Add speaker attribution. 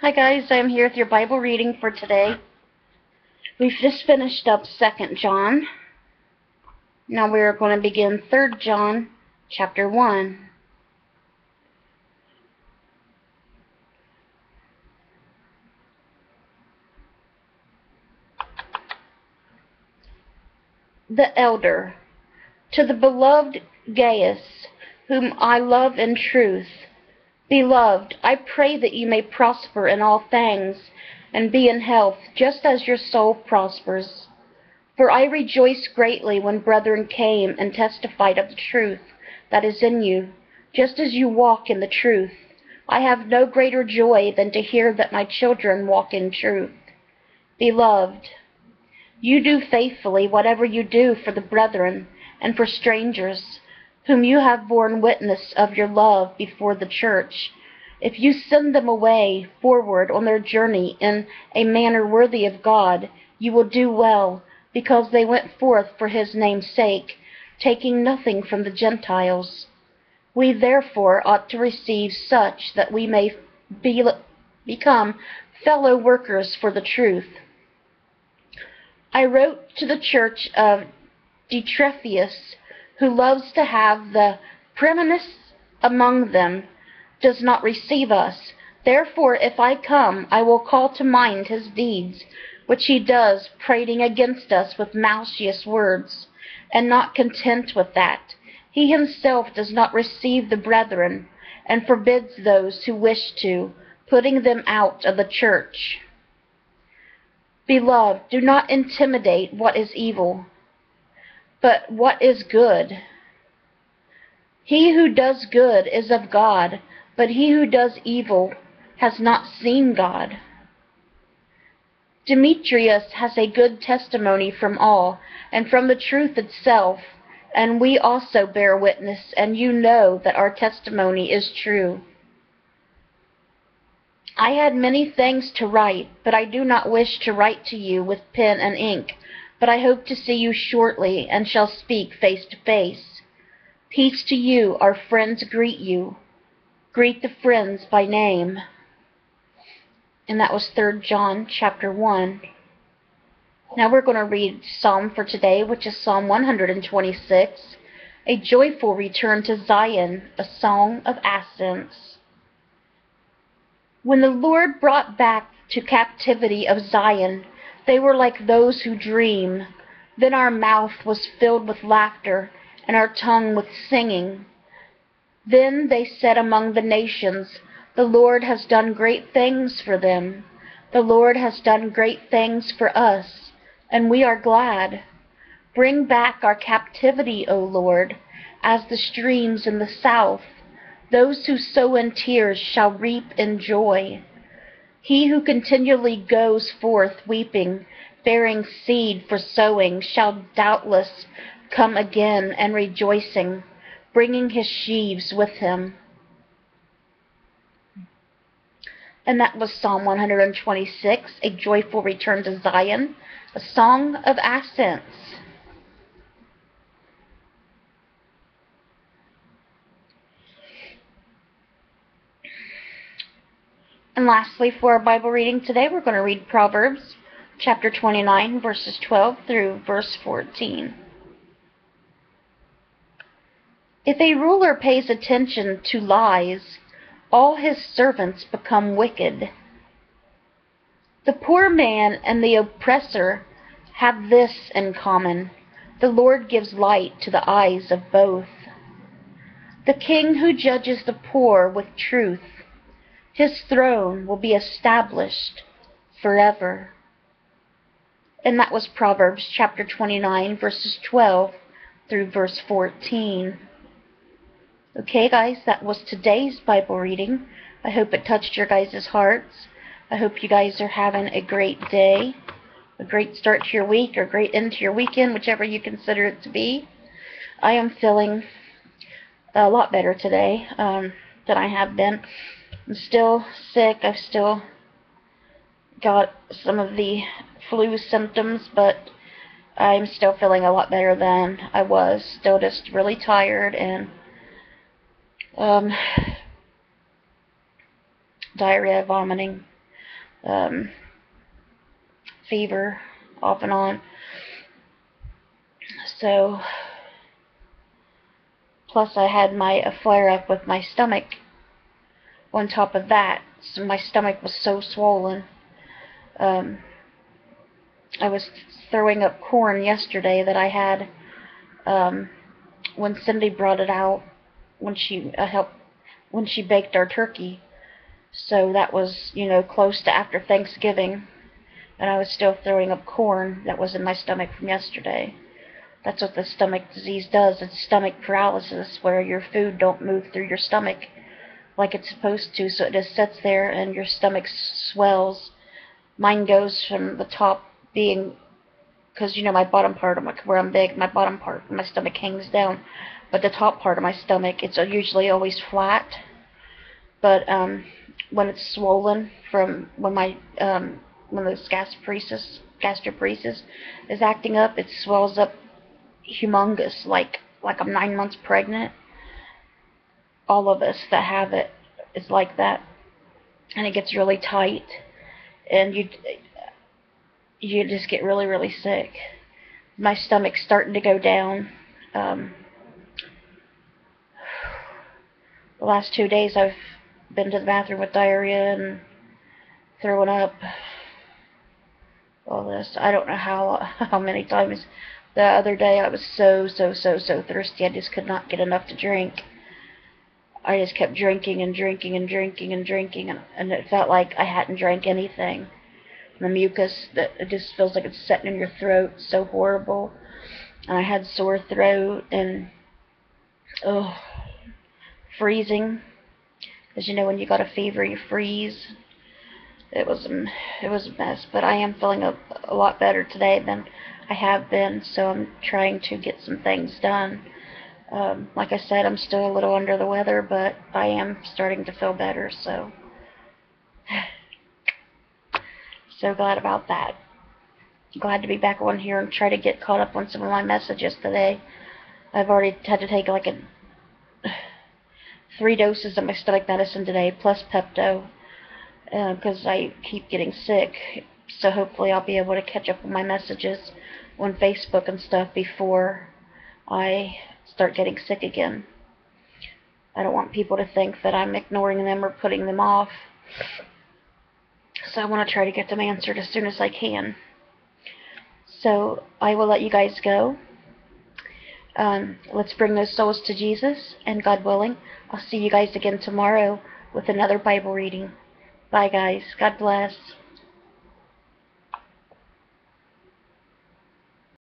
Speaker 1: Hi guys, I'm here with your Bible reading for today. We've just finished up 2nd John. Now we're going to begin 3rd John chapter 1. The elder, to the beloved Gaius, whom I love in truth. Beloved, I pray that you may prosper in all things and be in health, just as your soul prospers. For I rejoiced greatly when brethren came and testified of the truth that is in you, just as you walk in the truth. I have no greater joy than to hear that my children walk in truth. Beloved, you do faithfully whatever you do for the brethren and for strangers, whom you have borne witness of your love before the church. If you send them away forward on their journey in a manner worthy of God, you will do well, because they went forth for his name's sake, taking nothing from the Gentiles. We therefore ought to receive such that we may become fellow workers for the truth. I wrote to the church of Diotrephes, who loves to have the preeminence among them, does not receive us. Therefore, if I come, I will call to mind his deeds, which he does, prating against us with malicious words. And not content with that, he himself does not receive the brethren, and forbids those who wish to, putting them out of the church. Beloved, do not intimidate what is evil, but what is good. He who does good is of God, but he who does evil has not seen God. Demetrius has a good testimony from all, and from the truth itself, and we also bear witness, and you know that our testimony is true. I had many things to write, but I do not wish to write to you with pen and ink, but I hope to see you shortly, and shall speak face to face. Peace to you, our friends greet you. Greet the friends by name. And that was 3rd John chapter 1. Now we're going to read Psalm for today, which is Psalm 126, a joyful return to Zion, a song of ascents. When the Lord brought back to captivity of Zion, they were like those who dream. Then our mouth was filled with laughter, and our tongue with singing. Then they said among the nations, the Lord has done great things for them. The Lord has done great things for us, and we are glad. Bring back our captivity, O Lord, as the streams in the south. Those who sow in tears shall reap in joy. He who continually goes forth weeping, bearing seed for sowing, shall doubtless come again and rejoicing, bringing his sheaves with him. And that was Psalm 126, a joyful return to Zion, a song of ascents. And lastly, for our Bible reading today, we're going to read Proverbs chapter 29, verses 12 through verse 14. If a ruler pays attention to lies, all his servants become wicked. The poor man and the oppressor have this in common: the Lord gives light to the eyes of both. The king who judges the poor with truth, his throne will be established forever. And that was Proverbs chapter 29, verses 12 through verse 14. Okay, guys, that was today's Bible reading. I hope it touched your guys' hearts. I hope you guys are having a great day, a great start to your week, or great end to your weekend, whichever you consider it to be. I am feeling a lot better today than I have been. I'm still sick. I've still got some of the flu symptoms, but I'm still feeling a lot better than I was. Still just really tired and diarrhea, vomiting. um, fever off and on. So, plus I had a flare-up with my stomach on top of that. So my stomach was so swollen. Um, I was throwing up corn yesterday that I had when Cindy brought it out when she when she baked our turkey. So that was, close to after Thanksgiving, and I was still throwing up corn that was in my stomach from yesterday. That's what the stomach disease does. It's stomach paralysis, where your food don't move through your stomach like it's supposed to, so it just sits there and your stomach swells. Mine goes from the top being, because my bottom part of where I'm big, my bottom part of my stomach hangs down, but the top part of my stomach, it's usually always flat. But when it's swollen from when the gastroparesis is acting up, it swells up humongous, like I'm 9 months pregnant. All of us that have it is like that, and it gets really tight, and you just get really, really sick. My stomach's starting to go down. The last 2 days I've been to the bathroom with diarrhea and throwing up. All this. I don't know how many times. The other day I was so thirsty. I just could not get enough to drink. I just kept drinking and drinking and drinking and drinking, and it felt like I hadn't drank anything. The mucus, that it just feels like it's setting in your throat. So horrible. And I had sore throat and freezing. As you know, when you got a fever, you freeze. It was a mess, but I am feeling a lot better today than I have been, so I'm trying to get some things done. Like I said, I'm still a little under the weather, but I am starting to feel better, so glad about that. Glad to be back on here and try to get caught up on some of my messages today. I've already had to take 3 doses of my stomach medicine today, plus Pepto, because I keep getting sick. So hopefully I'll be able to catch up on my messages on Facebook and stuff before I start getting sick again. I don't want people to think that I'm ignoring them or putting them off. So I want to try to get them answered as soon as I can. So I will let you guys go. Let's bring those souls to Jesus, and God willing, I'll see you guys again tomorrow with another Bible reading. Bye, guys. God bless.